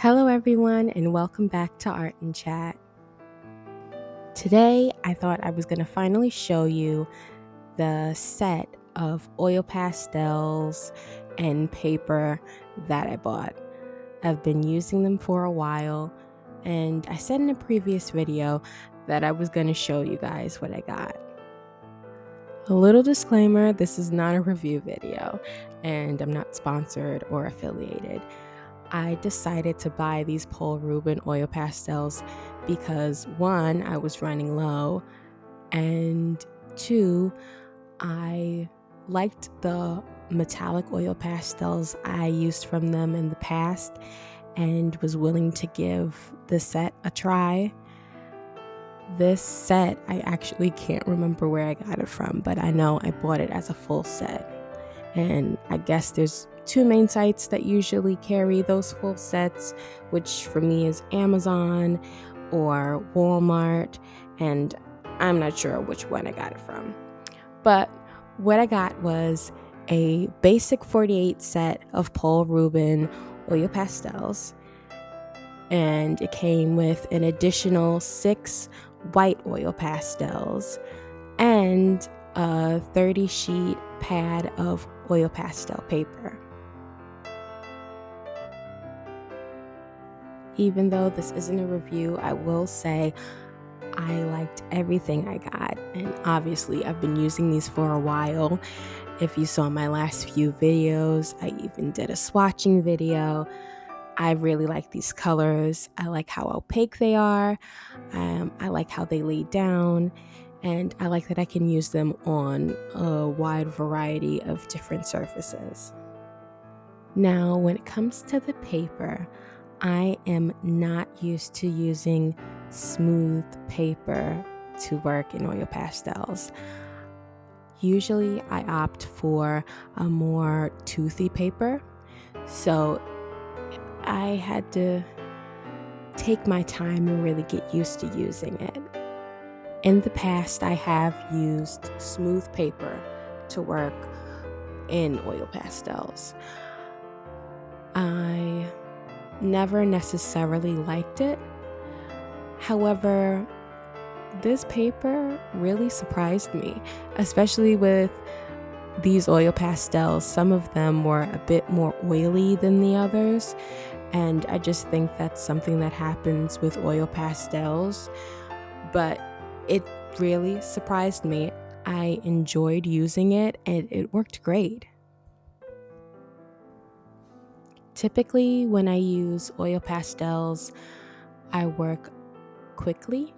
Hello everyone and welcome back to Art and Chat. Today I thought I was going to finally show you the set of oil pastels and paper that I bought. I've been using them for a while, and I said in a previous video that I was going to show you guys what I got. A little disclaimer, this is not a review video and I'm not sponsored or affiliated. I decided to buy these Paul Rubin oil pastels because one, I was running low, and two, I liked the metallic oil pastels I used from them in the past and was willing to give the set a try. This set, I actually can't remember where I got it from, but I know I bought it as a full set. And I guess there's two main sites that usually carry those full sets, which for me is Amazon or Walmart, and I'm not sure which one I got it from. But what I got was a basic 48 set of Paul Rubin oil pastels, and it came with an additional 6 white oil pastels and a 30 sheet pad of oil pastel paper. Even though this isn't a review, I will say I liked everything I got, and obviously I've been using these for a while. If you saw my last few videos, I even did a swatching video. I really like these colors. I like how opaque they are. I like how they lay down, and I like that I can use them on a wide variety of different surfaces. Now, when it comes to the paper, I am not used to using smooth paper to work in oil pastels. Usually I opt for a more toothy paper, so I had to take my time and really get used to using it. In the past, I have used smooth paper to work in oil pastels. I never necessarily liked it. However, this paper really surprised me, especially with these oil pastels. Some of them were a bit more oily than the others, and I just think that's something that happens with oil pastels, but it really surprised me. I enjoyed using it and it worked great. Typically, when I use oil pastels, I work quickly,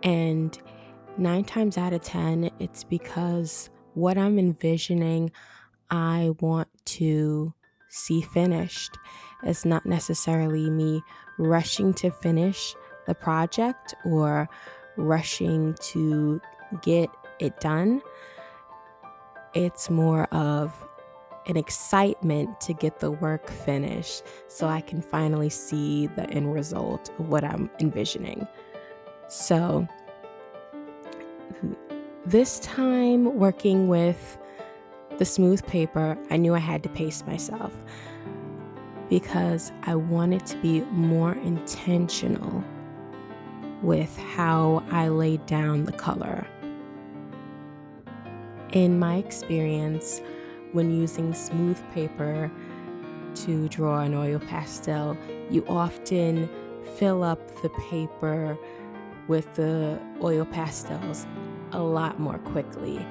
and 9 times out of 10, it's because what I'm envisioning, I want to see finished. It's not necessarily me rushing to finish the project or rushing to get it done. It's more of an excitement to get the work finished so I can finally see the end result of what I'm envisioning. So this time working with the smooth paper, I knew I had to pace myself because I wanted to be more intentional with how I laid down the color. In my experience, when using smooth paper to draw an oil pastel, you often fill up the paper with the oil pastels a lot more quickly,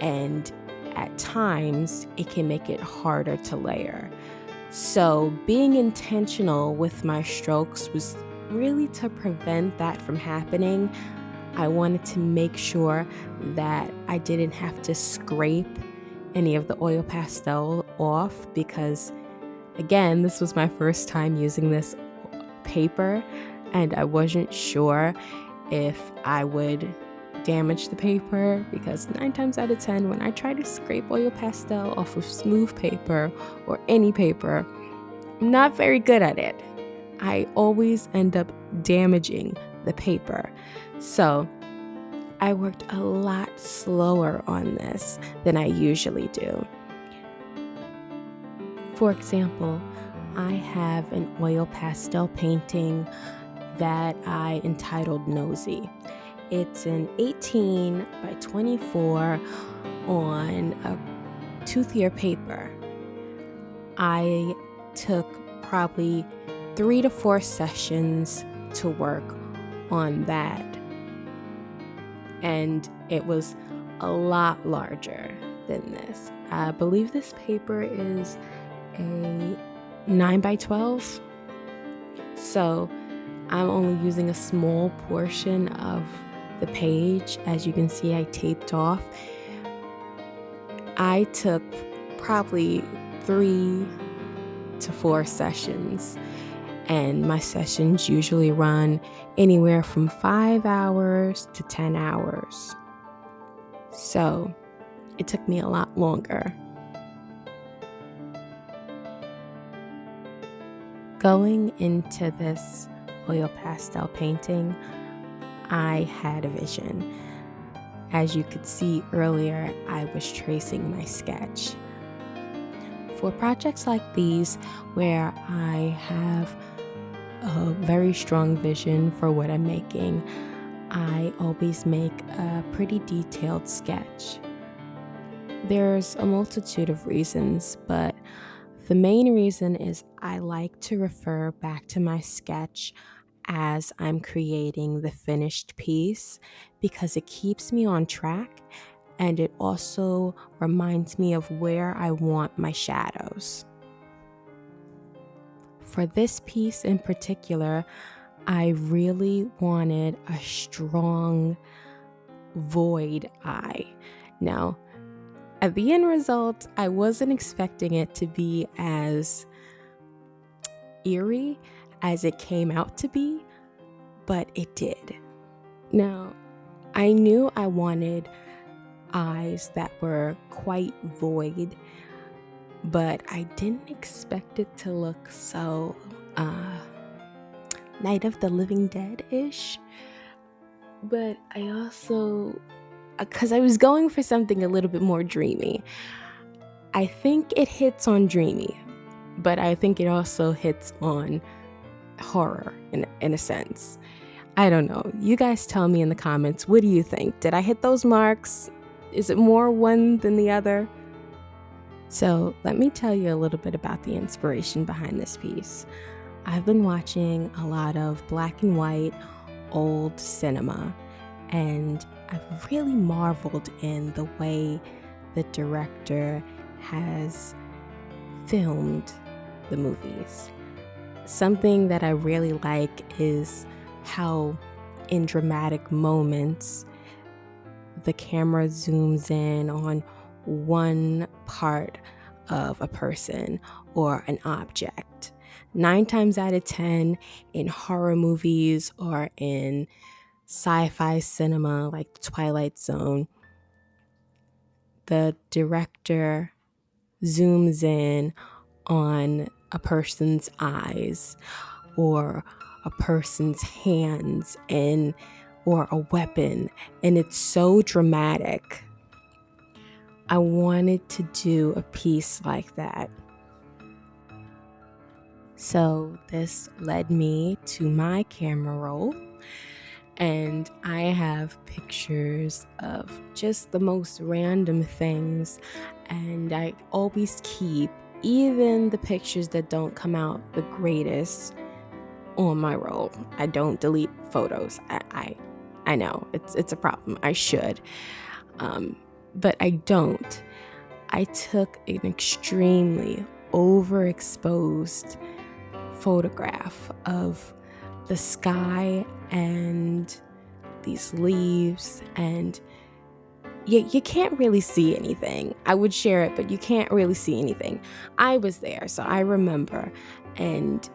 and at times it can make it harder to layer. So being intentional with my strokes was really to prevent that from happening. I wanted to make sure that I didn't have to scrape any of the oil pastel off because, again, this was my first time using this paper and I wasn't sure if I would damage the paper, because 9 times out of 10 when I try to scrape oil pastel off of smooth paper or any paper, I'm not very good at it. I always end up damaging the paper. So I worked a lot slower on this than I usually do. For example, I have an oil pastel painting that I entitled Nosy. It's an 18 by 24 on a toothier paper. I took probably 3 to 4 sessions to work on that, and it was a lot larger than this. I believe this paper is a 9 by 12, so I'm only using a small portion of the page. As you can see, I taped off. I took probably 3 to 4 sessions, and my sessions usually run anywhere from 5 hours to 10 hours. So it took me a lot longer. Going into this oil pastel painting, I had a vision. As you could see earlier, I was tracing my sketch. For projects like these, where I have a very strong vision for what I'm making, I always make a pretty detailed sketch. There's a multitude of reasons, but the main reason is I like to refer back to my sketch as I'm creating the finished piece, because it keeps me on track and it also reminds me of where I want my shadows. For this piece in particular, I really wanted a strong void eye. Now, at the end result, I wasn't expecting it to be as eerie as it came out to be, but it did. Now, I knew I wanted eyes that were quite void, but I didn't expect it to look so Night of the Living Dead-ish. But I also, because I was going for something a little bit more dreamy. I think it hits on dreamy, but I think it also hits on horror in a sense. I don't know. You guys tell me in the comments, what do you think? Did I hit those marks? Is it more one than the other? So let me tell you a little bit about the inspiration behind this piece. I've been watching a lot of black and white old cinema, and I've really marveled in the way the director has filmed the movies. Something that I really like is how in dramatic moments the camera zooms in on one part of a person or an object. 9 times out of 10 in horror movies or in sci-fi cinema like The Twilight Zone, the director zooms in on a person's eyes or a person's hands or a weapon, and it's so dramatic. I wanted to do a piece like that. So this led me to my camera roll, and I have pictures of just the most random things, and I always keep even the pictures that don't come out the greatest on my roll. I don't delete photos. I know it's a problem. I should, but I don't. I took an extremely overexposed photograph of the sky and these leaves, and you can't really see anything. I would share it, but you can't really see anything. I was there, so I remember, and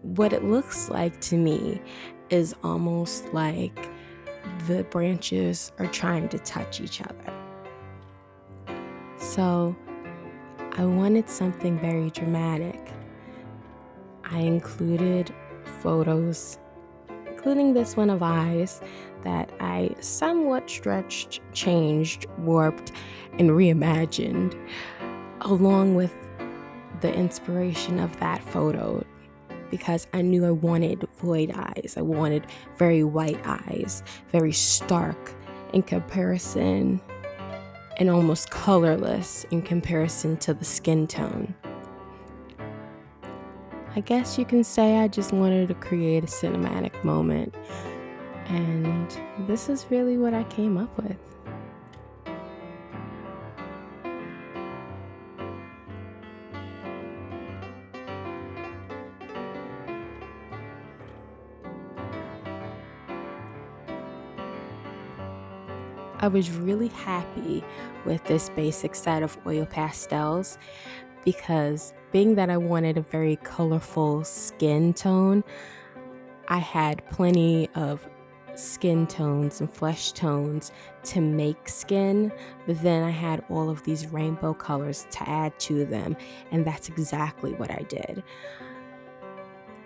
what it looks like to me is almost like the branches are trying to touch each other. So I wanted something very dramatic. I included photos, including this one of eyes that I somewhat stretched, changed, warped, and reimagined, along with the inspiration of that photo because I knew I wanted void eyes. I wanted very white eyes, very stark in comparison, and almost colorless in comparison to the skin tone. I guess you can say I just wanted to create a cinematic moment, and this is really what I came up with. I was really happy with this basic set of oil pastels because being that I wanted a very colorful skin tone, I had plenty of skin tones and flesh tones to make skin, but then I had all of these rainbow colors to add to them, and that's exactly what I did.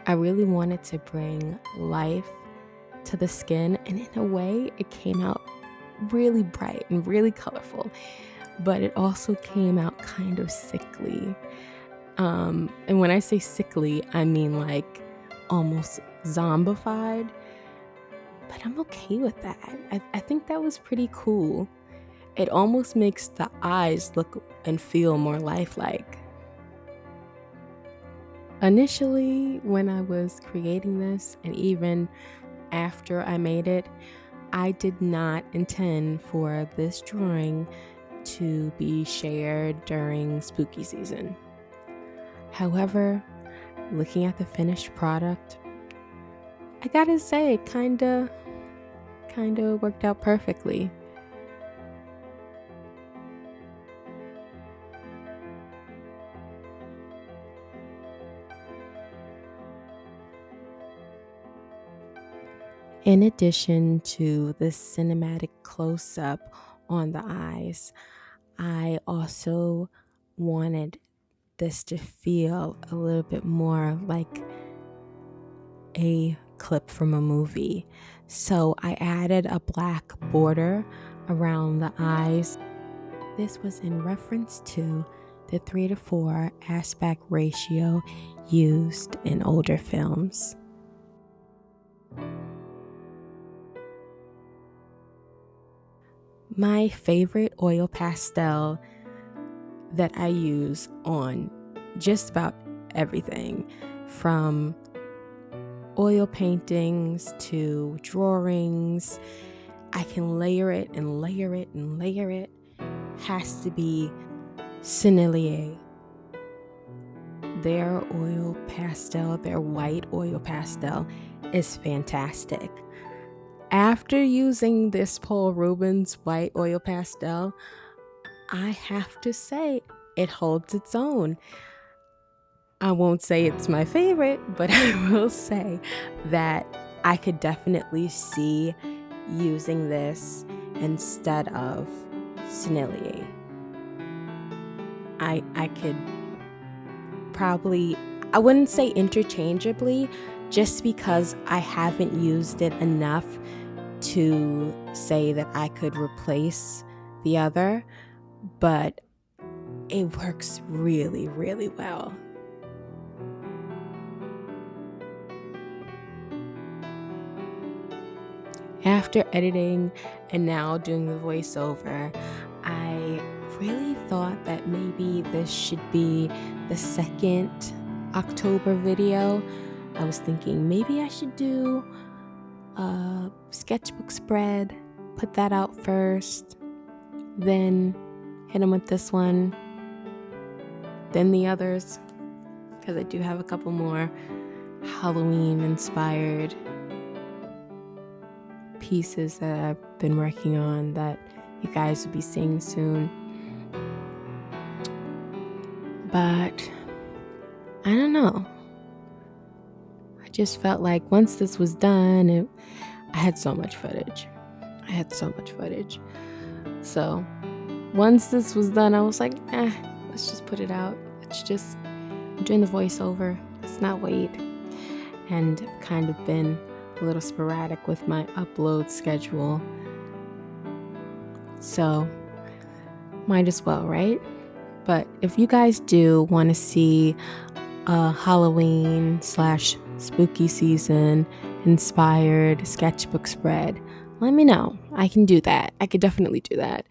I really wanted to bring life to the skin, and in a way, it came out really bright and really colorful, but it also came out kind of sickly. And when I say sickly, I mean like almost zombified, but I'm okay with that. I think that was pretty cool. It almost makes the eyes look and feel more lifelike. Initially, when I was creating this, and even after I made it, I did not intend for this drawing to be shared during spooky season. However, looking at the finished product, I gotta say it kinda worked out perfectly. In addition to the cinematic close-up on the eyes, I also wanted this to feel a little bit more like a clip from a movie. So I added a black border around the eyes. This was in reference to the 3:4 aspect ratio used in older films. My favorite oil pastel that I use on just about everything, from oil paintings to drawings, I can layer it and layer it and layer it, has to be Sennelier. Their oil pastel, their white oil pastel is fantastic. After using this Paul Rubens white oil pastel, I have to say it holds its own. I won't say it's my favorite, but I will say that I could definitely see using this instead of Sennelier. I could probably, I wouldn't say interchangeably, just because I haven't used it enough to say that I could replace the other, but it works really, really well. After editing and now doing the voiceover, I really thought that maybe this should be the second October video. I was thinking maybe I should do a sketchbook spread, put that out first, then hit them with this one, then the others, because I do have a couple more Halloween inspired pieces that I've been working on that you guys will be seeing soon. But I don't know. I just felt like once this was done, I had so much footage. So once this was done, I was like, let's just put it out. I'm doing the voiceover. Let's not wait. And I've kind of been a little sporadic with my upload schedule. So might as well, right? But if you guys do want to see a Halloween / spooky season inspired sketchbook spread, let me know. I can do that. I could definitely do that.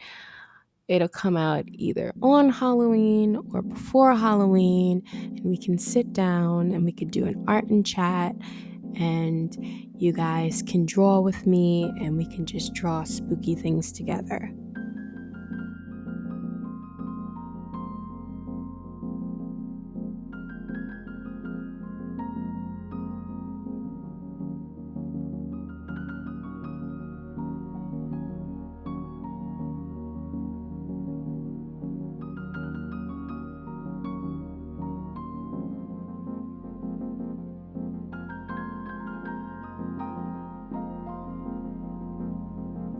It'll come out either on Halloween or before Halloween, and we can sit down and we could do an art and chat, and you guys can draw with me and we can just draw spooky things together.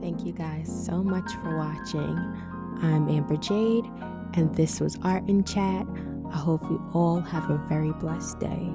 Thank you guys so much for watching. I'm AmberJade, and this was Art and Chat. I hope you all have a very blessed day.